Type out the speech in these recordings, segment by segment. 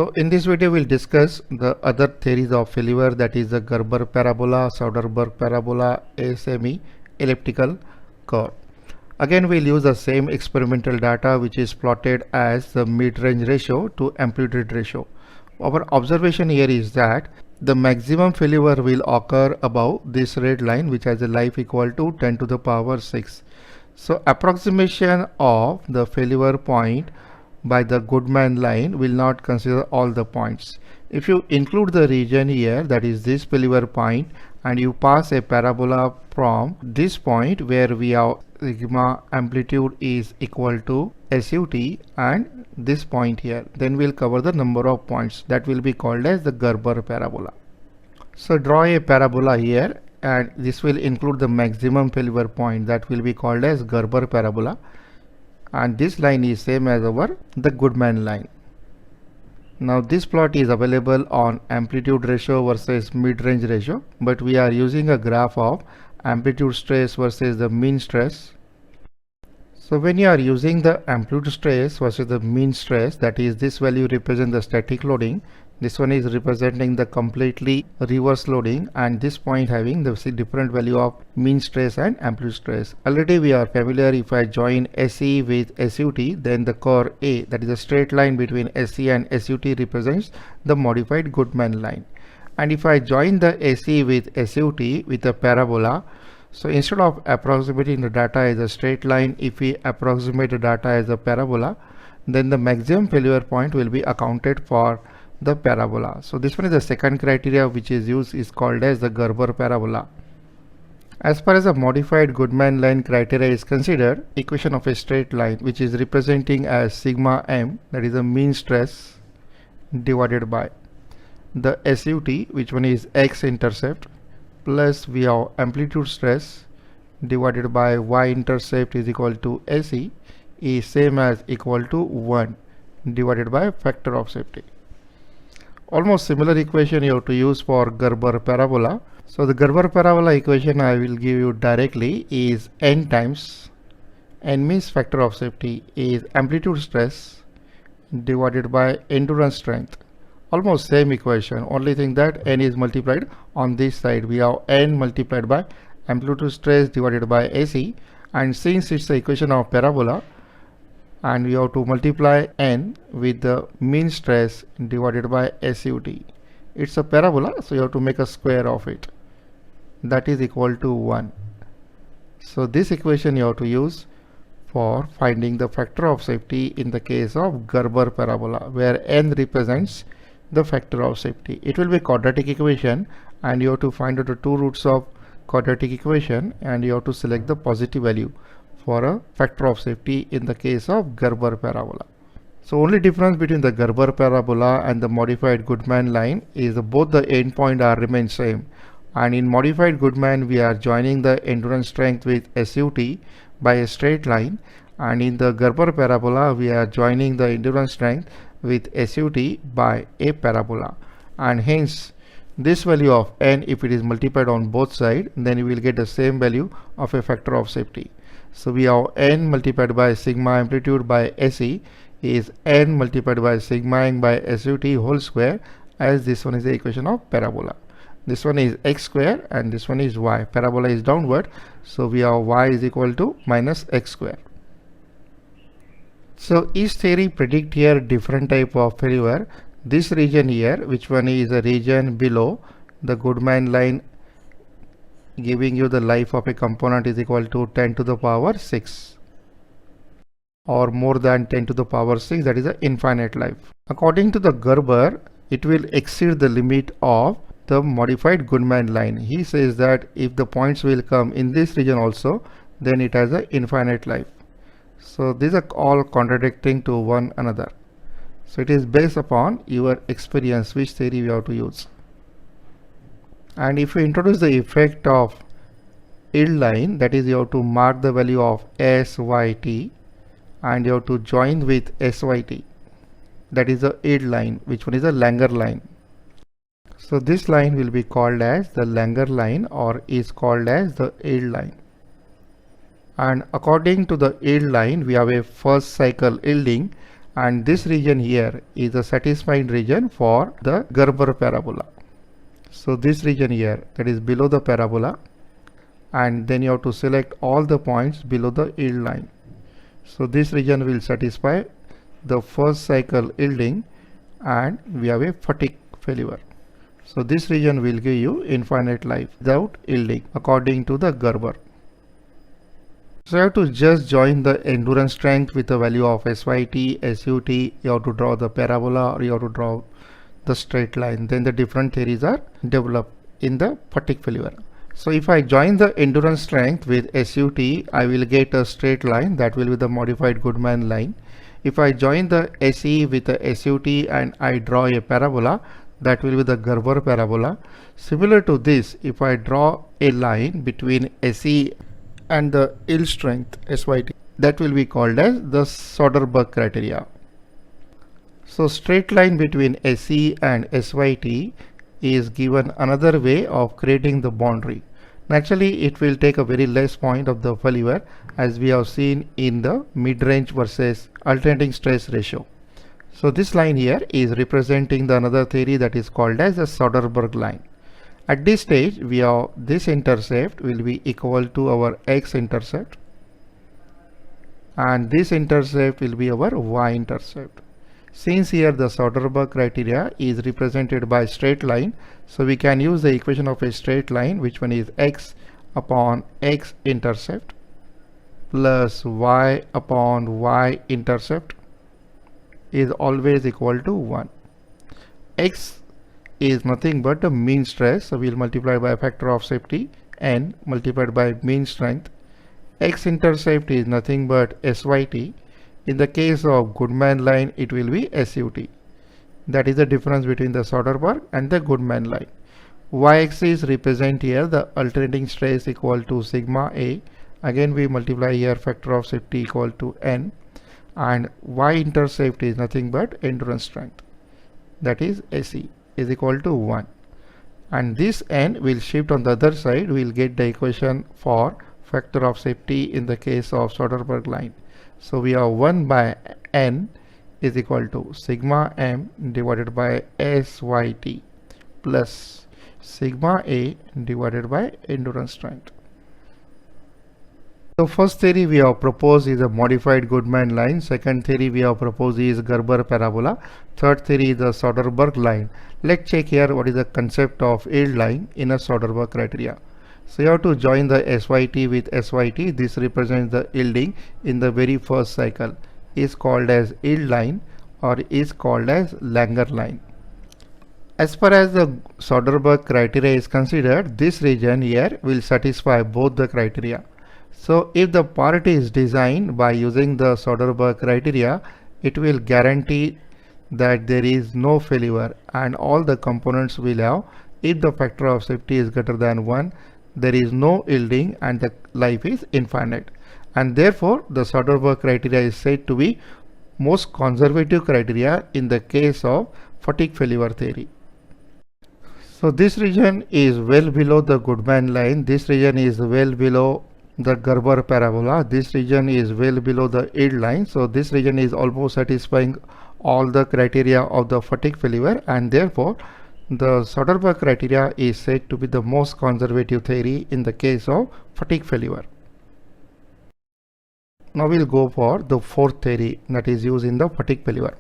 So in this video we'll discuss the other theories of failure, that is the Gerber parabola, Soderberg parabola, ASME elliptical curve. Again we'll use the same experimental data which is plotted as the mid-range ratio to amplitude ratio. Our observation here is that the maximum failure will occur above this red line which has a life equal to 10 to the power 6. So approximation of the failure point by the Goodman line will not consider all the points. If you include the region here, that is this failure point, and you pass a parabola from this point where we have sigma amplitude is equal to SUT and this point here, then we'll cover the number of points. That will be called as the Gerber parabola. So draw a parabola here, and this will include the maximum failure point, that will be called as Gerber parabola, and this line is same as the Goodman line. Now this plot is available on amplitude ratio versus mid-range ratio, but we are using a graph of amplitude stress versus the mean stress. So when you are using the amplitude stress versus the mean stress, that is this value represents the static loading, this one is representing the completely reverse loading, and this point having the different value of mean stress and amplitude stress. Already we are familiar, if I join SE with SUT, then the curve A, that is a straight line between SE and SUT, represents the modified Goodman line. And if I join the SE with SUT with a parabola, so instead of approximating the data as a straight line, if we approximate the data as a parabola, then the maximum failure point will be accounted for the parabola. So this one is the second criteria which is used, is called as the Gerber parabola. As far as the modified Goodman line criteria is considered, equation of a straight line which is representing as sigma m, that is the mean stress, divided by the SUT, which one is x-intercept, plus we have amplitude stress divided by y-intercept is equal to SE, is same as equal to 1 divided by factor of safety. Almost similar equation you have to use for Gerber parabola. So the Gerber parabola equation I will give you directly is n times, n means factor of safety, is amplitude stress divided by endurance strength. Almost same equation, only thing that n is multiplied on this side. We have n multiplied by amplitude stress divided by AC, and since it's the equation of parabola, and we have to multiply n with the mean stress divided by SUT. It's a parabola, so you have to make a square of it, that is equal to 1. So this equation you have to use for finding the factor of safety in the case of Gerber parabola, where n represents the factor of safety. It will be quadratic equation, and you have to find out the two roots of quadratic equation, and you have to select the positive value for a factor of safety in the case of Gerber parabola. So only difference between the Gerber parabola and the modified Goodman line is both the endpoint are remain same, and in modified Goodman we are joining the endurance strength with SUT by a straight line, and in the Gerber parabola we are joining the endurance strength with SUT by a parabola, and hence this value of n, if it is multiplied on both sides, then you will get the same value of a factor of safety. So we have n multiplied by sigma amplitude by SE is n multiplied by sigma m by SUT whole square, as this one is the equation of parabola. This one is x square and this one is y. Parabola is downward, so we have y is equal to minus x square. So each theory predict here different type of failure. This region here, which one is a region below the Goodman line, giving you the life of a component is equal to 10 to the power 6 or more than 10 to the power 6, that is an infinite life. According to the Gerber, it will exceed the limit of the modified Goodman line. He says that if the points will come in this region also, then it has an infinite life. So these are all contradicting to one another. So it is based upon your experience which theory you have to use. And if you introduce the effect of yield line, that is you have to mark the value of SYT and you have to join with SYT, that is the yield line, which one is a Langer line. So this line will be called as the Langer line or is called as the yield line. And according to the yield line, we have a first cycle yielding and this region here is the satisfied region for the Gerber parabola. So this region here, that is below the parabola, and then you have to select all the points below the yield line. So this region will satisfy the first cycle yielding, and we have a fatigue failure. So this region will give you infinite life without yielding according to the Gerber. So you have to just join the endurance strength with the value of SYT, SUT. You have to draw the parabola, or you have to draw the straight line. Then the different theories are developed in the fatigue failure. So if I join the endurance strength with SUT, I will get a straight line, that will be the modified Goodman line. If I join the SE with the SUT and I draw a parabola, that will be the Gerber parabola. Similar to this, if I draw a line between SE and the yield strength SYT, that will be called as the Soderberg criteria. So straight line between SE and SYT is given another way of creating the boundary. Naturally, it will take a very less point of the failure, as we have seen in the mid-range versus alternating stress ratio. So this line here is representing the another theory that is called as the Soderberg line. At this stage, we have this intercept will be equal to our x-intercept, and this intercept will be our y-intercept. Since here the Soderberg criteria is represented by straight line, so we can use the equation of a straight line, which one is x upon x intercept plus y upon y intercept is always equal to 1. X is nothing but the mean stress, so we will multiply by a factor of safety n multiplied by mean strength. X intercept is nothing but SYT. In the case of Goodman line, it will be SUT. That is the difference between the Soderberg and the Goodman line. Y-axis represent here the alternating stress equal to sigma A. Again we multiply here factor of safety equal to n, and y-intercept is nothing but endurance strength, that is SE, is equal to 1. And this n will shift on the other side. We will get the equation for factor of safety in the case of Soderberg line. So we have 1 by n is equal to sigma m divided by SYT plus sigma A divided by endurance strength. So first theory we have proposed is a modified Goodman line. Second theory we have proposed is Gerber parabola. Third theory is the Soderberg line. Let's check here what is the concept of yield line in a Soderberg criteria. So you have to join the SYT with SYT. This represents the yielding in the very first cycle, is called as yield line or is called as Langer line. As far as the Soderberg criteria is considered, this region here will satisfy both the criteria. So if the part is designed by using the Soderberg criteria, it will guarantee that there is no failure and all the components will have, if the factor of safety is greater than 1, there is no yielding and the life is infinite. And therefore the Soderberg criteria is said to be most conservative criteria in the case of fatigue failure theory. So this region is well below the Goodman line. This region is well below the Gerber parabola. This region is well below the yield line. So this region is almost satisfying all the criteria of the fatigue failure, and therefore the Soderberg criteria is said to be the most conservative theory in the case of fatigue failure. Now we'll go for the fourth theory that is used in the fatigue failure.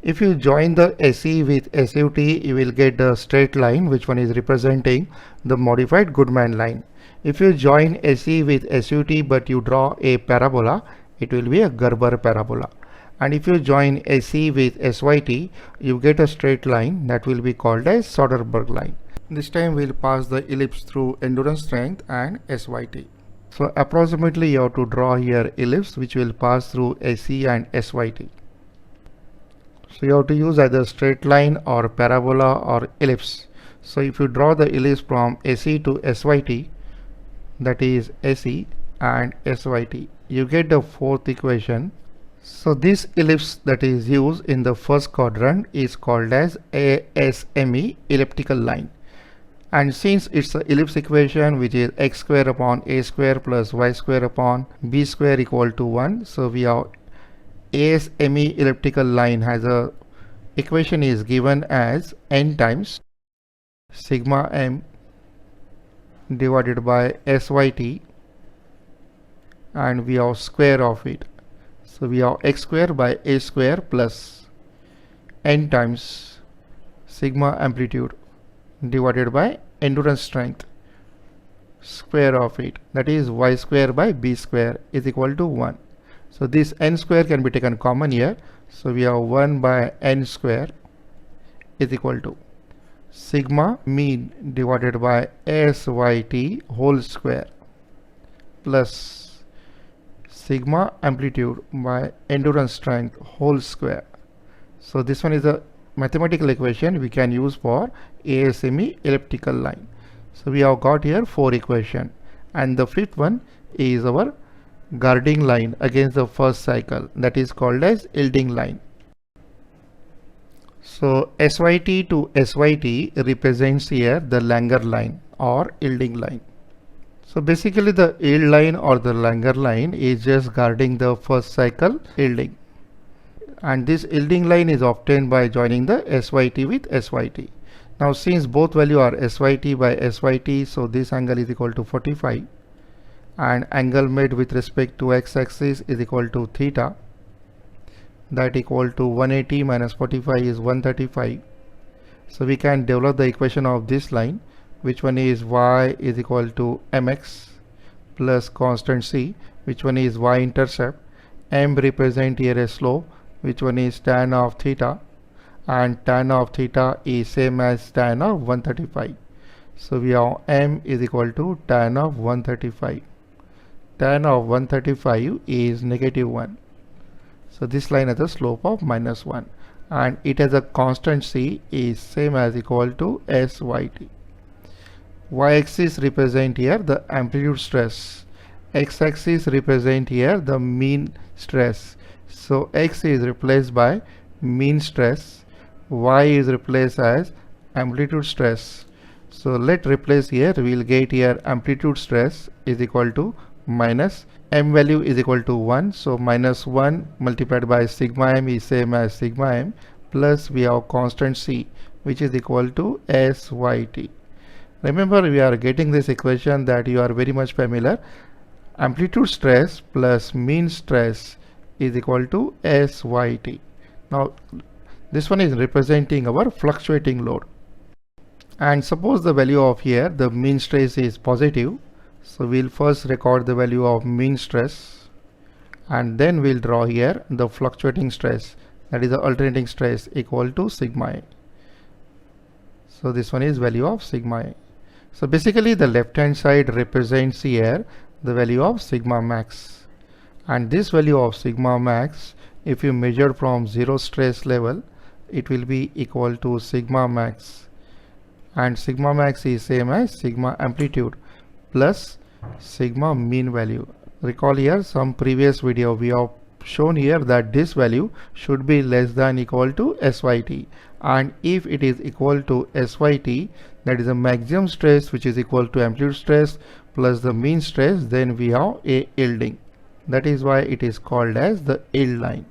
If you join the SE with SUT, you will get the straight line, which one is representing the modified Goodman line. If you join SE with SUT but you draw a parabola, it will be a Gerber parabola. And if you join SE with SYT, you get a straight line that will be called as Soderberg line. This time we'll pass the ellipse through endurance strength and SYT. So approximately you have to draw here ellipse which will pass through SE and SYT. So you have to use either straight line or parabola or ellipse. So if you draw the ellipse from SE to SYT, that is SE and SYT, you get the fourth equation. So this ellipse that is used in the first quadrant is called as ASME elliptical line. And since it's an ellipse equation which is x square upon a square plus y square upon b square equal to 1, so we have ASME elliptical line has a equation is given as n times sigma m divided by syt, and we have square of it. So we have x square by a square plus n times sigma amplitude divided by endurance strength square of it, that is y square by b square is equal to 1. So this n square can be taken common here. So we have 1 by n square is equal to sigma mean divided by syt whole square plus sigma amplitude by endurance strength whole square. So this one is a mathematical equation we can use for ASME elliptical line. So we have got here 4 equations, and the fifth one is our guarding line against the first cycle, that is called as yielding line. So syt to syt represents here the Langer line or yielding line. So basically the yield line or the Langer line is just guarding the first cycle yielding, and this yielding line is obtained by joining the syt with syt. Now since both value are syt by syt, so this angle is equal to 45, and angle made with respect to x-axis is equal to theta, that equal to 180 minus 45 is 135. So we can develop the equation of this line, which one is y is equal to mx plus constant c, which one is y-intercept, m represent here a slope, which one is tan of theta, and tan of theta is same as tan of 135. So we have m is equal to tan of 135. Tan of 135 is -1. So this line has a slope of -1, and it has a constant c is same as equal to syt. Y-axis represent here the amplitude stress. X-axis represent here the mean stress. So x is replaced by mean stress, y is replaced as amplitude stress. So let replace here, we will get here amplitude stress is equal to minus m value is equal to 1. So -1 multiplied by sigma m is same as sigma m, plus we have constant c which is equal to syt. Remember, we are getting this equation that you are very much familiar. Amplitude stress plus mean stress is equal to syt. Now this one is representing our fluctuating load, and suppose the value of here the mean stress is positive. So we'll first record the value of mean stress, and then we'll draw here the fluctuating stress, that is the alternating stress, equal to sigma a. So this one is value of sigma a. So basically the left hand side represents here the value of sigma max, and this value of sigma max, if you measure from 0 stress level, it will be equal to sigma max, and sigma max is same as sigma amplitude plus sigma mean value. Recall here some previous video we have shown here that this value should be less than equal to syt, and if it is equal to syt, that is a maximum stress which is equal to amplitude stress plus the mean stress, then we have a yielding. That is why it is called as the yield line.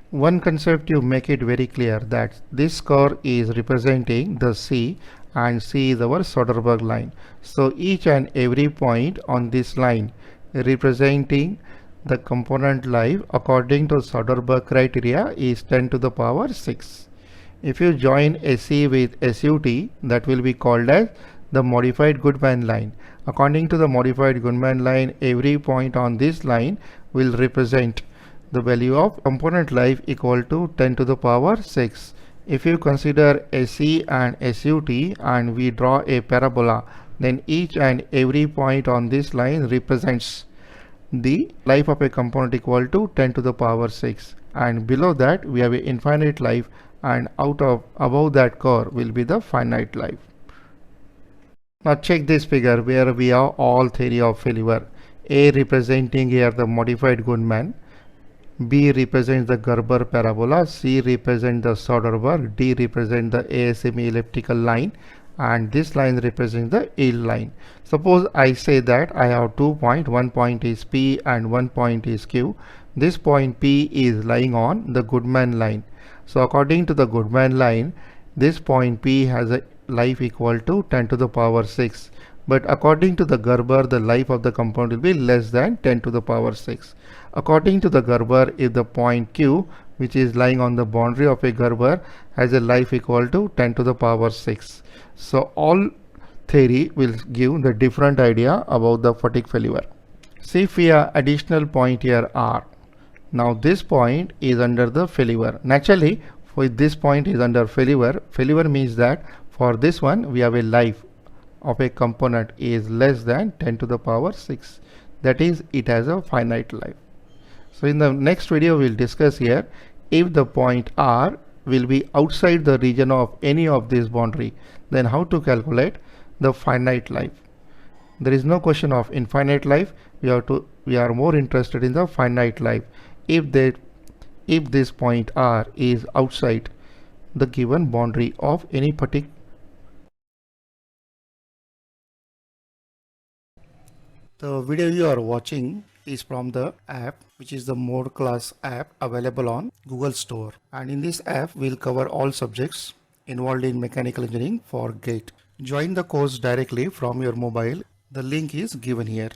One concept you make it very clear that this curve is representing the C, and C is our Soderberg line. So each and every point on this line representing the component life according to Soderberg criteria is 10 to the power 6. If you join SE with SUT, that will be called as the modified Goodman line. According to the modified Goodman line, every point on this line will represent the value of component life equal to 10 to the power 6. If you consider SE and SUT and we draw a parabola, then each and every point on this line represents the life of a component equal to 10 to the power 6, and below that we have an infinite life, and above that curve will be the finite life. Now check this figure where we have all theory of failure. A representing here the modified Goodman, B represents the Gerber parabola, C represents the Soderberg, D represents the ASME elliptical line, and this line represents the yield line. Suppose I say that I have 2 points, one point is P and one point is Q. this point P is lying on the Goodman line. So according to the Goodman line, this point P has a life equal to 10 to the power 6. But according to the Gerber, the life of the compound will be less than 10 to the power 6. According to the Gerber, if the point Q, which is lying on the boundary of a Gerber, has a life equal to 10 to the power 6. So all theory will give the different idea about the fatigue failure. See if we have additional point here R. Now this point is under the failure. Naturally, for this point is under failure. Failure means that for this one we have a life of a component is less than 10 to the power 6. That is, it has a finite life. So in the next video we will discuss here if the point R will be outside the region of any of this boundary, then how to calculate the finite life. There is no question of infinite life. We are more interested in the finite life. If this point R is outside the given boundary of any particular. The video you are watching is from the app, which is the Mohod class app available on Google Store. And in this app, we'll cover all subjects involved in mechanical engineering for GATE. Join the course directly from your mobile. The link is given here.